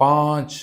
5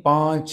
5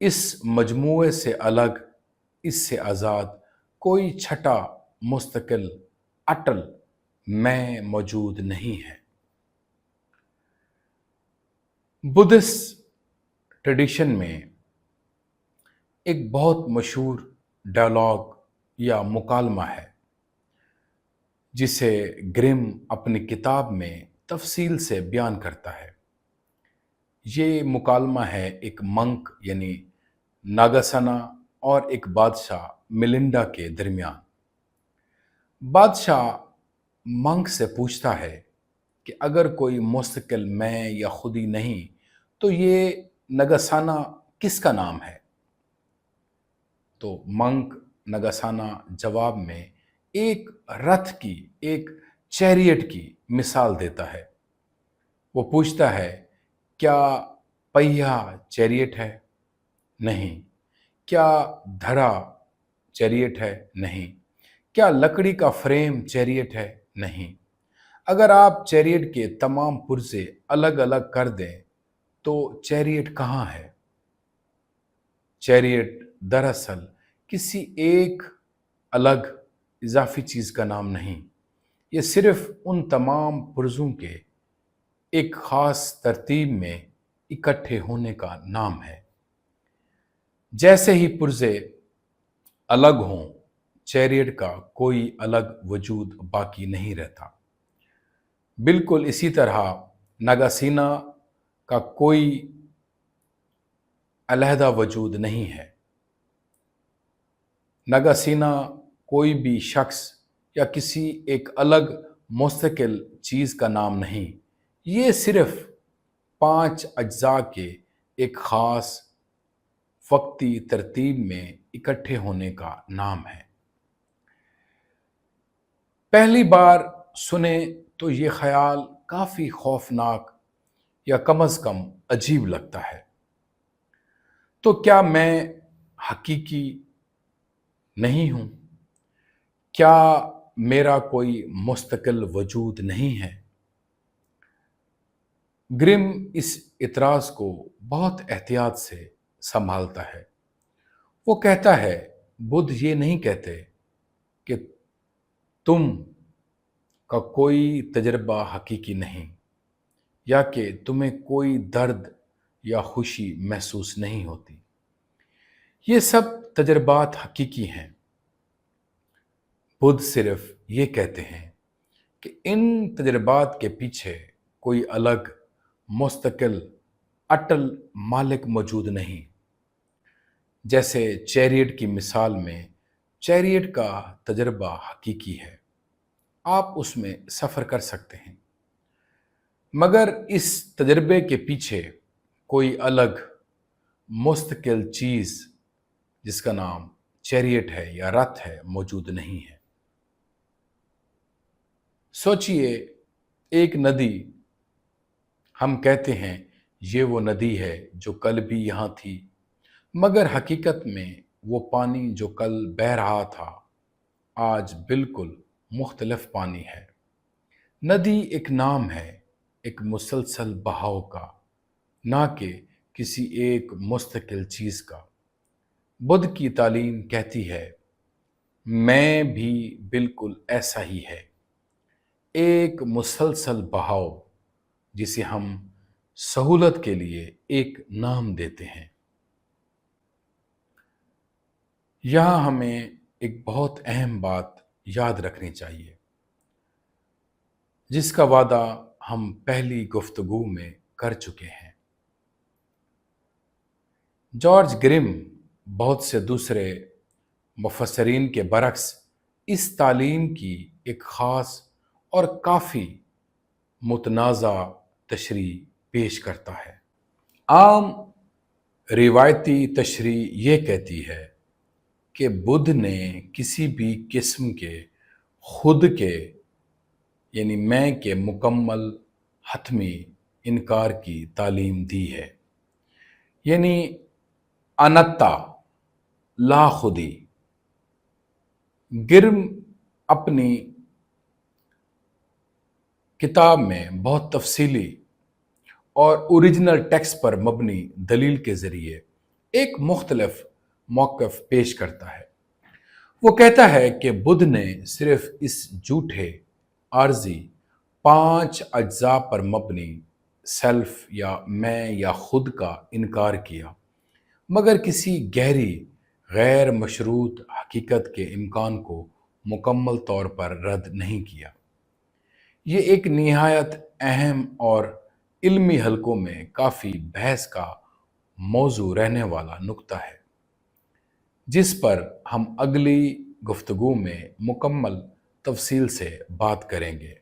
اس مجموعے سے الگ، اس سے آزاد کوئی چھٹا مستقل اٹل میں موجود نہیں ہے۔ بدھسٹ ٹریڈیشن میں ایک بہت مشہور ڈائلاگ یا مکالمہ ہے جسے گرم اپنی کتاب میں تفصیل سے بیان کرتا ہے۔ یہ مکالمہ ہے ایک منک یعنی ناگاسنا اور ایک بادشاہ ملنڈا کے درمیان۔ بادشاہ منک سے پوچھتا ہے کہ اگر کوئی مستقل میں یا خودی نہیں تو یہ نگاسانا کس کا نام ہے؟ تو منک نگاسانا جواب میں ایک رتھ کی، ایک چیریٹ کی مثال دیتا ہے۔ وہ پوچھتا ہے، کیا پہیا چیریٹ ہے؟ نہیں۔ کیا دھرا چیریٹ ہے؟ نہیں۔ کیا لکڑی کا فریم چیریٹ ہے؟ نہیں۔ اگر آپ چیریٹ کے تمام پرزے الگ الگ کر دیں تو چیریٹ کہاں ہے؟ چیریٹ دراصل کسی ایک الگ اضافی چیز کا نام نہیں، یہ صرف ان تمام پرزوں کے ایک خاص ترتیب میں اکٹھے ہونے کا نام ہے۔ جیسے ہی پرزے الگ ہوں، چیریٹ کا کوئی الگ وجود باقی نہیں رہتا۔ بالکل اسی طرح ناگاسینا کا کوئی علیحدہ وجود نہیں ہے۔ ناگاسینا کوئی بھی شخص یا کسی ایک الگ مستقل چیز کا نام نہیں، یہ صرف 5 اجزاء کے ایک خاص وقتی ترتیب میں اکٹھے ہونے کا نام ہے۔ پہلی بار سنیں تو یہ خیال کافی خوفناک یا کم از کم عجیب لگتا ہے۔ تو کیا میں حقیقی نہیں ہوں؟ کیا میرا کوئی مستقل وجود نہیں ہے؟ گرم اس اعتراض کو بہت احتیاط سے سنبھالتا ہے۔ وہ کہتا ہے، بدھ یہ نہیں کہتے کہ تم کا کوئی تجربہ حقیقی نہیں، یا کہ تمہیں کوئی درد یا خوشی محسوس نہیں ہوتی۔ یہ سب تجربات حقیقی ہیں۔ بدھ صرف یہ کہتے ہیں کہ ان تجربات کے پیچھے کوئی الگ مستقل اٹل مالک موجود نہیں۔ جیسے چیریٹ کی مثال میں چیریٹ کا تجربہ حقیقی ہے، آپ اس میں سفر کر سکتے ہیں، مگر اس تجربے کے پیچھے کوئی الگ مستقل چیز جس کا نام چیریٹ ہے یا رتھ ہے موجود نہیں ہے۔ سوچئے، ایک ندی، ہم کہتے ہیں یہ وہ ندی ہے جو کل بھی یہاں تھی، مگر حقیقت میں وہ پانی جو کل بہہ رہا تھا آج بالکل مختلف پانی ہے۔ ندی ایک نام ہے، ایک مسلسل بہاؤ کا، نہ کہ کسی ایک مستقل چیز کا۔ بدھ کی تعلیم کہتی ہے، میں بھی بالکل ایسا ہی ہے، ایک مسلسل بہاؤ جسے ہم سہولت کے لیے ایک نام دیتے ہیں۔ یہاں ہمیں ایک بہت اہم بات یاد رکھنی چاہیے، جس کا وعدہ ہم پہلی گفتگو میں کر چکے ہیں۔ جارج گرم بہت سے دوسرے مفسرین کے برعکس اس تعلیم کی ایک خاص اور کافی متنازع تشریح پیش کرتا ہے۔ عام روایتی تشریح یہ کہتی ہے کہ بدھ نے کسی بھی قسم کے خود کے یعنی میں کے مکمل حتمی انکار کی تعلیم دی ہے، یعنی انتا، لا خودی۔ گرم اپنی کتاب میں بہت تفصیلی اور اوریجنل ٹیکسٹ پر مبنی دلیل کے ذریعے ایک مختلف موقف پیش کرتا ہے۔ وہ کہتا ہے کہ بدھ نے صرف اس جھوٹے عارضی 5 اجزاء پر مبنی سیلف یا میں یا خود کا انکار کیا، مگر کسی گہری غیر مشروط حقیقت کے امکان کو مکمل طور پر رد نہیں کیا۔ یہ ایک نہایت اہم اور علمی حلقوں میں کافی بحث کا موضوع رہنے والا نکتہ ہے، جس پر ہم اگلی گفتگو میں مکمل تفصیل سے بات کریں گے،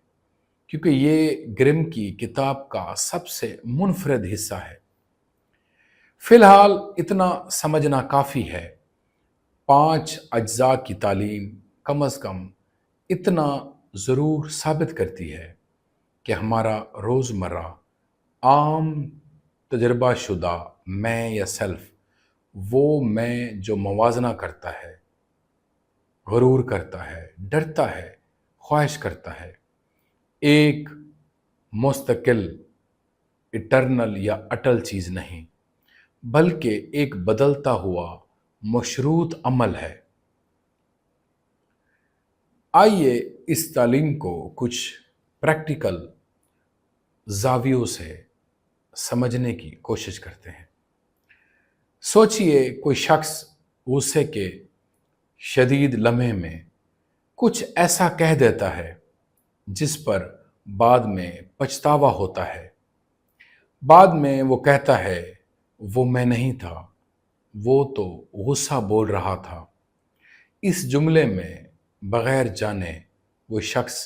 کیونکہ یہ گرم کی کتاب کا سب سے منفرد حصہ ہے۔ فی الحال اتنا سمجھنا کافی ہے، 5 اجزاء کی تعلیم کم از کم اتنا ضرور ثابت کرتی ہے کہ ہمارا روزمرہ عام تجربہ شدہ میں یا سیلف، وہ میں جو موازنہ کرتا ہے، غرور کرتا ہے، ڈرتا ہے، خواہش کرتا ہے، ایک مستقل اٹرنل یا اٹل چیز نہیں، بلکہ ایک بدلتا ہوا مشروط عمل ہے۔ آئیے اس تعلیم کو کچھ پریکٹیکل زاویوں سے سمجھنے کی کوشش کرتے ہیں۔ سوچئے کوئی شخص غصے کے شدید لمحے میں کچھ ایسا کہہ دیتا ہے جس پر بعد میں پچھتاوا ہوتا ہے۔ بعد میں وہ کہتا ہے وہ میں نہیں تھا، وہ تو غصہ بول رہا تھا۔ اس جملے میں بغیر جانے وہ شخص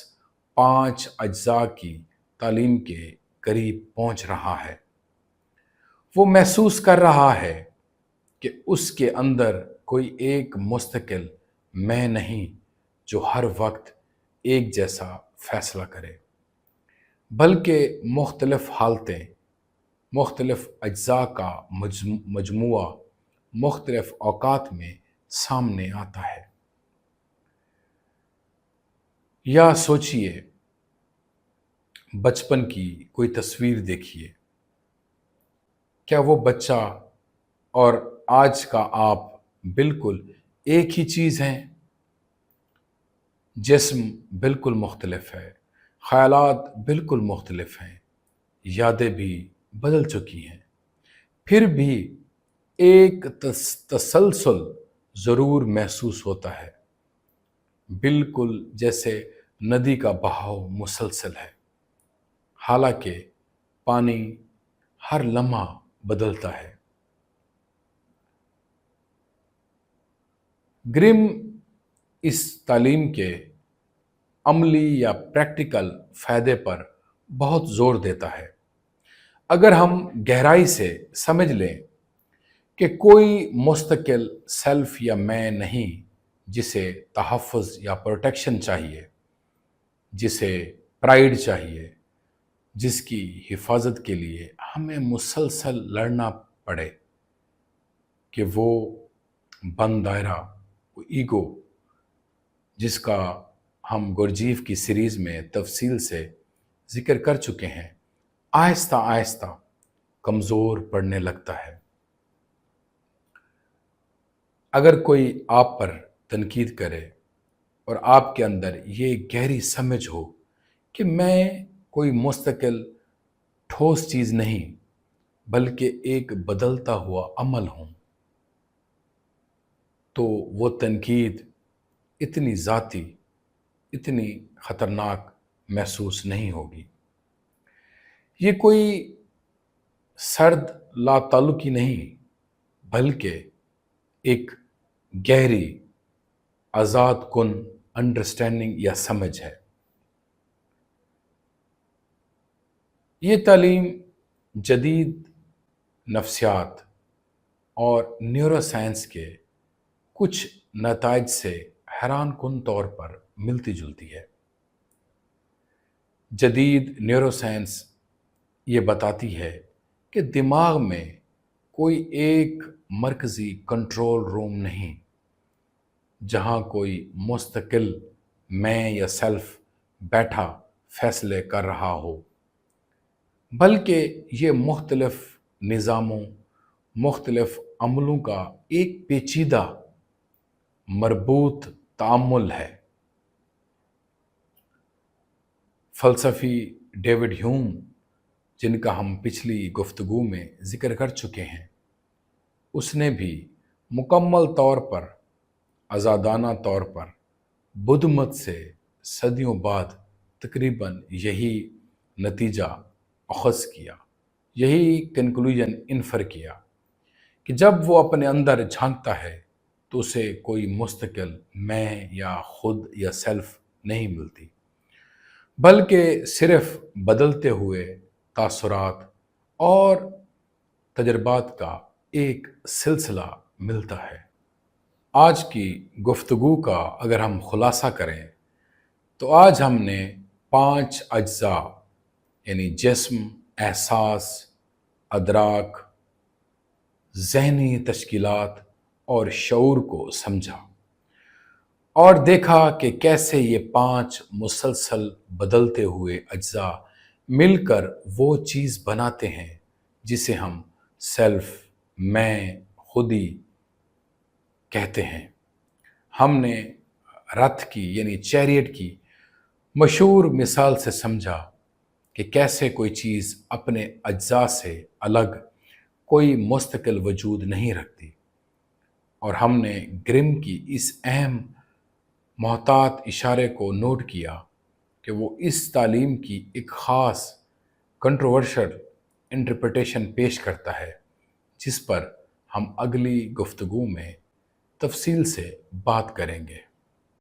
5 اجزاء کی تعلیم کے قریب پہنچ رہا ہے۔ وہ محسوس کر رہا ہے کہ اس کے اندر کوئی ایک مستقل میں نہیں جو ہر وقت ایک جیسا فیصلہ کرے، بلکہ مختلف حالتیں، مختلف اجزاء کا مجموعہ مختلف اوقات میں سامنے آتا ہے۔ یا سوچئے بچپن کی کوئی تصویر دیکھیے، کیا وہ بچہ اور آج کا آپ بالکل ایک ہی چیز ہیں؟ جسم بالکل مختلف ہے، خیالات بالکل مختلف ہیں، یادیں بھی بدل چکی ہیں، پھر بھی ایک تسلسل ضرور محسوس ہوتا ہے، بالکل جیسے ندی کا بہاؤ مسلسل ہے، حالانکہ پانی ہر لمحہ بدلتا ہے۔ گرم اس تعلیم کے عملی یا پریکٹیکل فائدے پر بہت زور دیتا ہے۔ اگر ہم گہرائی سے سمجھ لیں کہ کوئی مستقل سیلف یا میں نہیں جسے تحفظ یا پروٹیکشن چاہیے، جسے پرائیڈ چاہیے، جس کی حفاظت کے لیے ہمیں مسلسل لڑنا پڑے، کہ وہ بند دائرہ، وہ ایگو، جس کا ہم گرجیف کی سیریز میں تفصیل سے ذکر کر چکے ہیں، آہستہ آہستہ کمزور پڑنے لگتا ہے۔ اگر کوئی آپ پر تنقید کرے اور آپ کے اندر یہ گہری سمجھ ہو کہ میں کوئی مستقل ٹھوس چیز نہیں بلکہ ایک بدلتا ہوا عمل ہوں، تو وہ تنقید اتنی ذاتی، اتنی خطرناک محسوس نہیں ہوگی۔ یہ کوئی سرد لا تعلقی نہیں، بلکہ ایک گہری آزاد کن انڈرسٹینڈنگ یا سمجھ ہے۔ یہ تعلیم جدید نفسیات اور نیورو سائنس کے کچھ نتائج سے حیران کن طور پر ملتی جلتی ہے۔ جدید نیورو سائنس یہ بتاتی ہے کہ دماغ میں کوئی ایک مرکزی کنٹرول روم نہیں جہاں کوئی مستقل میں یا سیلف بیٹھا فیصلے کر رہا ہو، بلکہ یہ مختلف نظاموں، مختلف عملوں کا ایک پیچیدہ مربوط تعامل ہے۔ فلسفی ڈیوڈ ہیوم، جن کا ہم پچھلی گفتگو میں ذکر کر چکے ہیں، اس نے بھی مکمل طور پر آزادانہ طور پر بدھ مت سے صدیوں بعد تقریباً یہی نتیجہ اخذ کیا، یہی کنکلوژن انفر کیا کہ جب وہ اپنے اندر جھانکتا ہے تو اسے کوئی مستقل میں یا خود یا سیلف نہیں ملتی، بلکہ صرف بدلتے ہوئے تاثرات اور تجربات کا ایک سلسلہ ملتا ہے۔ آج کی گفتگو کا اگر ہم خلاصہ کریں تو آج ہم نے 5 اجزاء یعنی جسم، احساس، ادراک، ذہنی تشکیلات اور شعور کو سمجھا اور دیکھا کہ کیسے یہ 5 مسلسل بدلتے ہوئے اجزاء مل کر وہ چیز بناتے ہیں جسے ہم سیلف، میں، خودی کہتے ہیں۔ ہم نے رتھ کی یعنی چیریٹ کی مشہور مثال سے سمجھا کہ کیسے کوئی چیز اپنے اجزاء سے الگ کوئی مستقل وجود نہیں رکھتی، اور ہم نے گرم کی اس اہم محتاط اشارے کو نوٹ کیا کہ وہ اس تعلیم کی ایک خاص کنٹروورشل انٹرپریٹیشن پیش کرتا ہے، جس پر ہم اگلی گفتگو میں تفصیل سے بات کریں گے۔